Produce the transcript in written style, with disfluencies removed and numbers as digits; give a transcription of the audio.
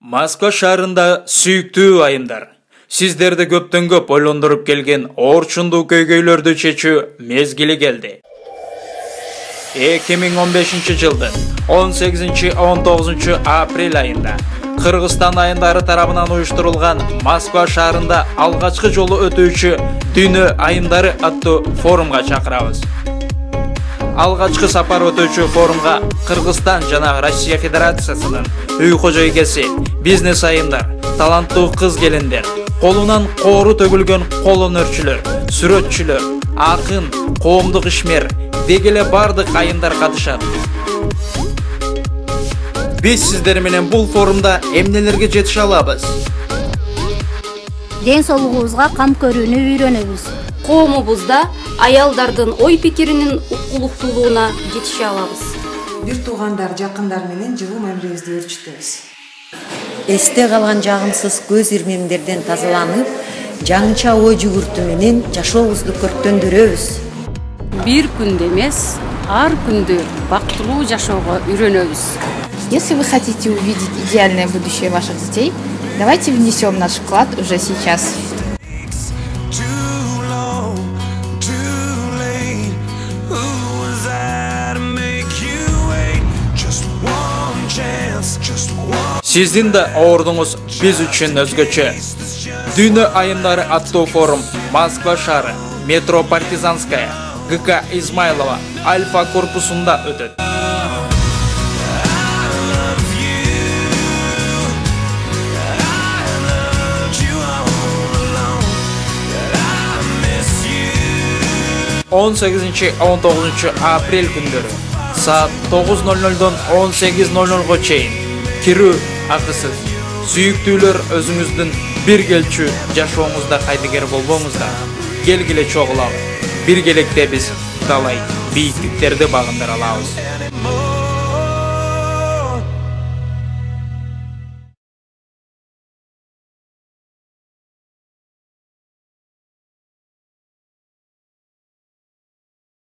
Moskva şаарында сүйүктүү айымдар. Сиздерди көптөн көп ойлондуруп келген орчундуу көйгөйлөрдү чечүү мезгили келди. 2015 жылдын 18-19 апрель айында Кыргызстан айымдары тарабынан уюштурулган Москва шаарында алгачкы жолу өтүүчү Дүйнө айымдары аттуу форумга чакырабыз. Алгачкы сапар өтүүчү форумга Кыргызстан жана Россия Федерациясынын үй кожойгеси, бизнес айымдар, таланттуу кыз келиндер, колунан коору төгүлгөн кол өнөрчүлөр, сүрөтчүлөр, акын, коомдук ишмер, дегеле бардык айымдар катышат. Биз сиздер менен бул форумда эмнелерге жетише алабыз? Ден соолугубузга кам көрүүнү үйрөнөбүз. Коомубузда аялдардын ой пикиринин укулуктуулугуна жетише алабыз. Бир туугандар, жакындар менен жылуу мамилебизди өрчүтөбүз. Эсте калган жагымсыз көз ирмемдерден тазаланып, жаңыча ой жүгүртүү менен жашообузду көрктөндүрөбүз. Бир күндө эмес, ар күндө бактылуу жашоого үйрөнөбүз. Если вы хотите увидеть идеальное будущее ваших детей, давайте внесем наш вклад уже сейчас. Сиздин да ордуңуз биз үчүн өзгөчө. Дүйнө айымдары аттуу форум Москва шаары, метро Партизанская, ГК Измайлова, Альфа корпусунда өтөт. Он 18-19 апрель күндөрү саат 9:00-дон 18:00-га чейин кирүү акысыз. Сүйүктүүлөр өзүңүздүн бир келчү жашооңузда кайдыгер болбоңуздар. Келгиле чогулалы. Биргеликте биз талай бийиктиктерди багындыра алабыз.